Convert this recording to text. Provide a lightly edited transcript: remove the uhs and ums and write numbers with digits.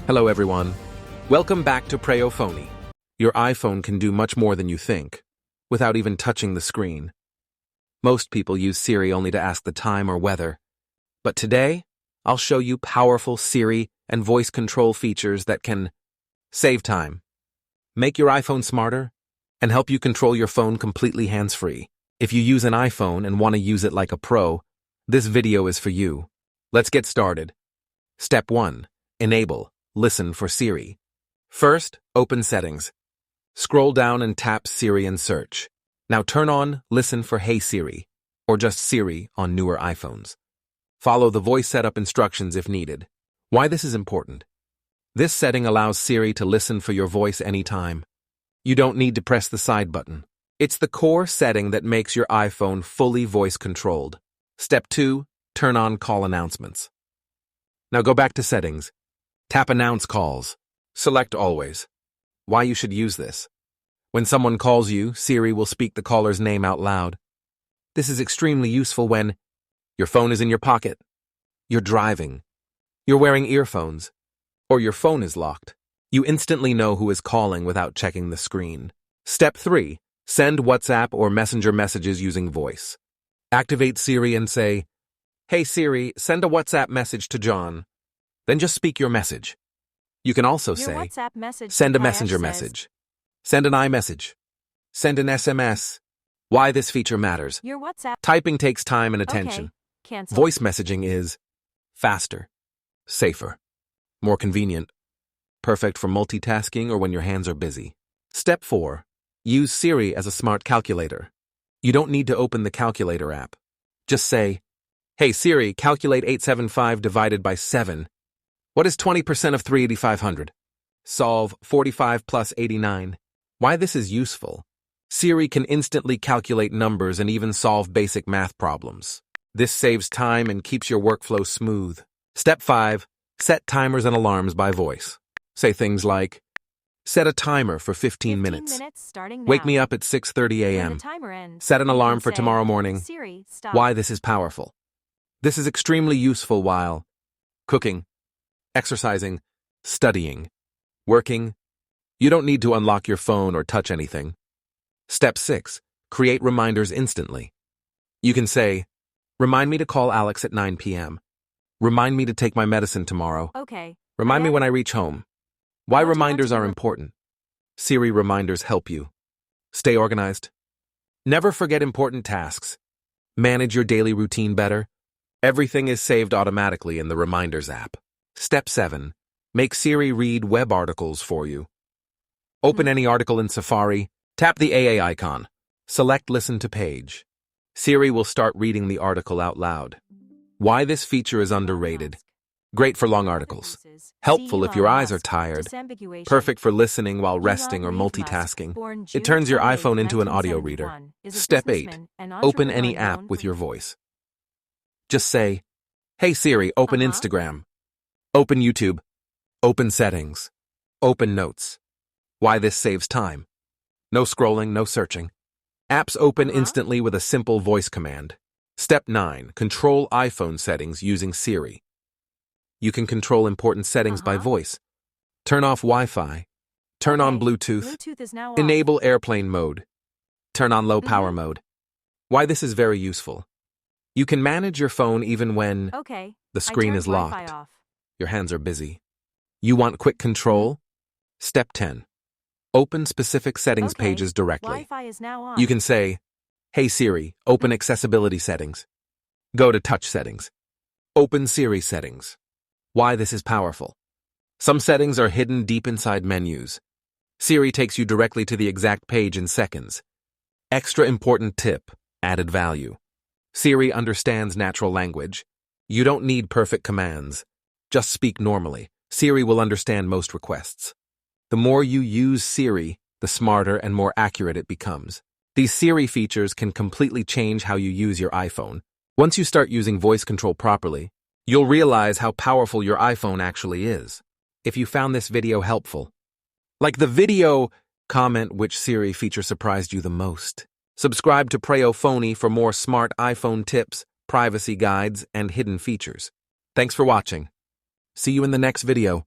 Hello everyone. Welcome back to PreyoPhonie. Your iPhone can do much more than you think, without even touching the screen. Most people use Siri only to ask the time or weather. But today, I'll show you powerful Siri and voice control features that can save time, make your iPhone smarter, and help you control your phone completely hands-free. If you use an iPhone and want to use it like a pro, this video is for you. Let's get started. Step 1. Enable Listen for Siri. First, open Settings. Scroll down and tap Siri and search. Now turn on Listen for Hey Siri, or just Siri on newer iPhones. Follow the voice setup instructions if needed. Why this is important? This setting allows Siri to listen for your voice anytime. You don't need to press the side button. It's the core setting that makes your iPhone fully voice-controlled. Step 2. Turn on Call Announcements. Now go back to Settings. Tap Announce Calls. Select Always. Why you should use this? When someone calls you, Siri will speak the caller's name out loud. This is extremely useful when your phone is in your pocket, you're driving, you're wearing earphones, or your phone is locked. You instantly know who is calling without checking the screen. Step 3. Send WhatsApp or Messenger messages using voice. Activate Siri and say, "Hey Siri, send a WhatsApp message to John." Then just speak your message. You can also say, "Send a messenger message. Send an iMessage. Send an SMS." Why this feature matters. Your WhatsApp. Typing takes time and attention. Okay. Cancel. Voice messaging is faster, safer, more convenient, perfect for multitasking or when your hands are busy. Step 4. Use Siri as a smart calculator. You don't need to open the calculator app. Just say, "Hey Siri, calculate 875 divided by 7. What is 20% of 3,500? Solve 45 plus 89. Why this is useful? Siri can instantly calculate numbers and even solve basic math problems. This saves time and keeps your workflow smooth. Step 5. Set timers and alarms by voice. Say things like, "Set a timer for 15 minutes. Starting now. Wake me up at 6:30 When a.m. the timer ends, Set an you alarm can for say, tomorrow morning." Siri, stop. Why this is powerful. This is extremely useful while cooking, exercising, studying, working. You don't need to unlock your phone or touch anything. Step 6. Create reminders instantly. You can say, "Remind me to call Alex at 9 p.m. Remind me to take my medicine tomorrow. Okay. Remind me when I reach home." Why What do you want reminders to are do? important. Siri reminders help you stay organized. Never forget important tasks. Manage your daily routine better. Everything is saved automatically in the Reminders app. Step 7. Make Siri read web articles for you. Open any article in Safari, tap the AA icon, select Listen to Page. Siri will start reading the article out loud. Why this feature is underrated. Great for long articles. Helpful if your eyes are tired. Perfect for listening while resting or multitasking. It turns your iPhone into an audio reader. Step 8. Open any app with your voice. Just say, "Hey Siri, open Instagram. Open YouTube. Open Settings. Open Notes." Why this saves time. No scrolling, no searching. Apps open instantly with a simple voice command. Step 9. Control iPhone settings using Siri. You can control important settings by voice. Turn off Wi-Fi. Turn on Bluetooth. Bluetooth is now off. Enable airplane mode. Turn on low power mode. Why this is very useful. You can manage your phone even when Okay. the screen I is turned Wi-Fi locked. off. Your hands are busy. You want quick control? Step 10. Open specific settings Okay. pages directly. Wi-Fi is now on. You can say, "Hey Siri, open accessibility settings." Go to touch settings. Open Siri settings. Why this is powerful. Some settings are hidden deep inside menus. Siri takes you directly to the exact page in seconds. Extra important tip, added value. Siri understands natural language. You don't need perfect commands. Just speak normally. Siri will understand most requests. The more you use Siri, the smarter and more accurate it becomes. These Siri features can completely change how you use your iPhone. Once you start using voice control properly, you'll realize how powerful your iPhone actually is. If you found this video helpful, like the video, comment which Siri feature surprised you the most. Subscribe to PreyoPhonie for more smart iPhone tips, privacy guides, and hidden features. Thanks for watching. See you in the next video.